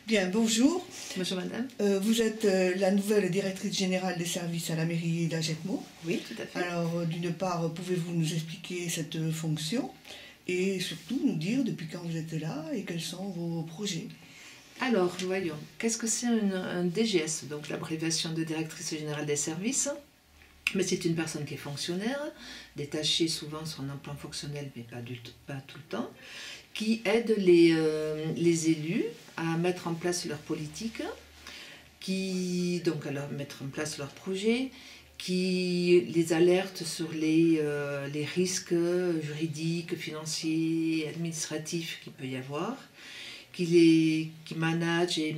Bien, bonjour. Bonjour madame. Vous êtes la nouvelle directrice générale des services à la mairie d'Agetmo. Oui, tout à fait. Alors, d'une part, pouvez-vous nous expliquer cette fonction et surtout nous dire depuis quand vous êtes là et quels sont vos projets? Alors, voyons, qu'est-ce que c'est un DGS, donc l'abréviation de directrice générale des services? Mais c'est une personne qui est fonctionnaire, détachée souvent sur un emploi fonctionnel, mais pas tout le temps, qui aide les élus à mettre en place leur politique, donc à mettre en place leurs projets, qui les alerte sur les risques juridiques, financiers, administratifs qu'il peut y avoir, qui manage et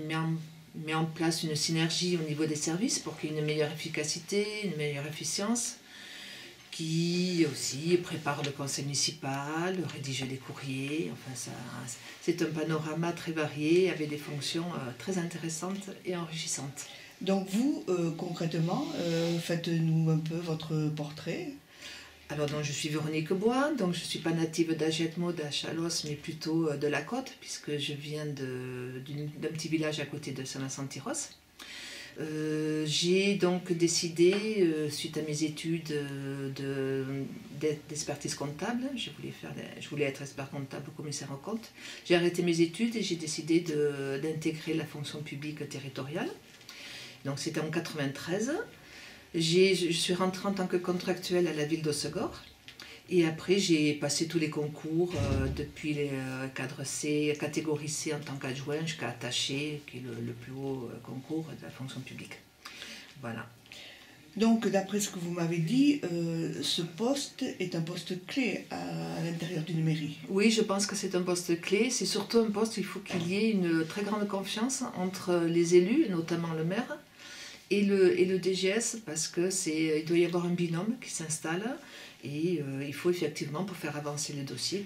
met en place une synergie au niveau des services pour qu'il y ait une meilleure efficacité, une meilleure efficience, qui aussi prépare le conseil municipal, rédige des courriers, enfin c'est un panorama très varié avec des fonctions très intéressantes et enrichissantes. Donc vous, concrètement, faites-nous un peu votre portrait. Alors donc, je suis Véronique Bois, donc je ne suis pas native d'Agetmo, d'Achalos, mais plutôt de la côte, puisque je viens d'un petit village à côté de Saint-Vincent-Tyros. J'ai donc décidé, suite à mes études d'expertise comptable, je voulais être expert comptable, commissaire aux comptes. J'ai arrêté mes études et j'ai décidé d'intégrer la fonction publique territoriale. Donc c'était en 1993. Je suis rentrée en tant que contractuelle à la ville d'Hossegor. Et après, j'ai passé tous les concours, depuis les cadres C, catégorie C en tant qu'adjoint jusqu'à attaché, qui est le plus haut concours de la fonction publique. Voilà. Donc, d'après ce que vous m'avez dit, ce poste est un poste clé à l'intérieur d'une mairie. Oui, je pense que c'est un poste clé. C'est surtout un poste où il faut qu'il y ait une très grande confiance entre les élus, notamment le maire, et le DGS, parce qu'il doit y avoir un binôme qui s'installe. Et il faut effectivement, pour faire avancer les dossiers,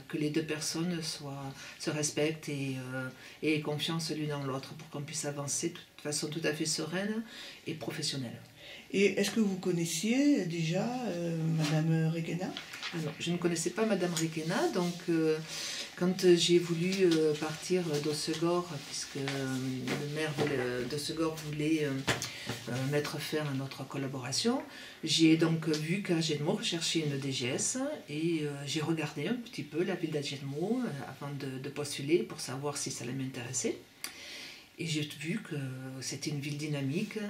que les deux personnes se respectent et aient confiance l'une en l'autre pour qu'on puisse avancer de façon tout à fait sereine et professionnelle. Et est-ce que vous connaissiez déjà Madame Requena? Ah non, je ne connaissais pas Madame Requena, donc quand j'ai voulu partir d'Hossegor, puisque le maire d'Hossegor voulait mettre fin à notre collaboration, j'ai donc vu qu'à Agetmo recherchait une DGS et j'ai regardé un petit peu la ville d'Agetmo avant de postuler pour savoir si ça allait m'intéresser. Et j'ai vu que c'était une ville dynamique.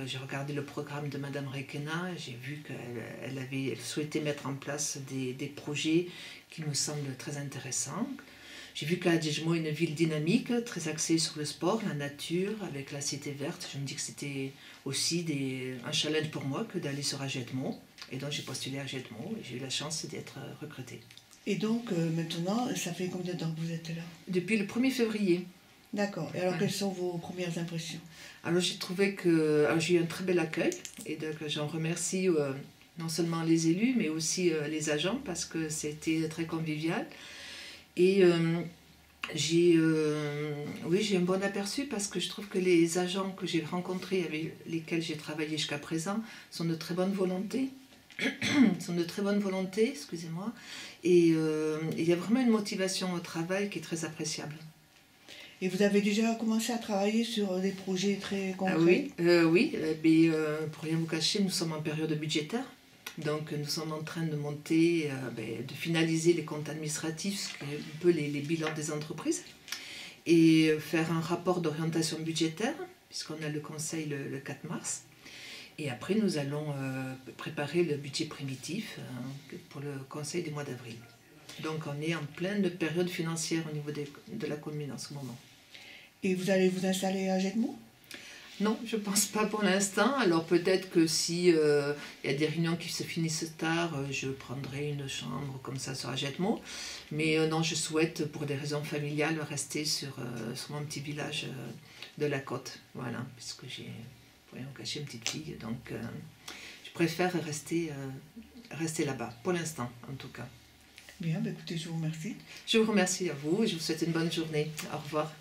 J'ai regardé le programme de Madame Requena, j'ai vu qu'elle souhaitait mettre en place des projets qui me semblent très intéressants. J'ai vu qu'Agetmo est une ville dynamique, très axée sur le sport, la nature, avec la cité verte. Je me dis que c'était aussi un challenge pour moi que d'aller sur Agetmo. Et donc j'ai postulé à Agetmo et j'ai eu la chance d'être recrutée. Et donc maintenant, ça fait combien de temps que vous êtes là? Depuis le 1er février. D'accord. Et alors, quelles sont vos premières impressions? Alors, j'ai trouvé que j'ai eu un très bel accueil et donc j'en remercie non seulement les élus, mais aussi les agents parce que c'était très convivial. Et j'ai un bon aperçu parce que je trouve que les agents que j'ai rencontrés, avec lesquels j'ai travaillé jusqu'à présent, sont de très bonne volonté. Excusez-moi. Et il y a vraiment une motivation au travail qui est très appréciable. Et vous avez déjà commencé à travailler sur des projets très concrets? Oui, mais pour rien vous cacher, nous sommes en période budgétaire. Donc nous sommes en train de monter, de finaliser les comptes administratifs, ce qui est un peu les bilans des entreprises, et faire un rapport d'orientation budgétaire, puisqu'on a le conseil le 4 mars. Et après, nous allons préparer le budget primitif pour le conseil du mois d'avril. Donc on est en pleine période financière au niveau de la commune en ce moment. Et vous allez vous installer à Agetmo? Non, je ne pense pas pour l'instant. Alors peut-être que si y a des réunions qui se finissent tard, je prendrai une chambre comme ça sur Agetmo. Mais non, je souhaite pour des raisons familiales rester sur mon petit village de la côte. Voilà, puisque j'ai, pour rien cacher, une petite fille. Donc je préfère rester là-bas, pour l'instant en tout cas. Bien, écoutez, je vous remercie. Je vous remercie à vous et je vous souhaite une bonne journée. Au revoir.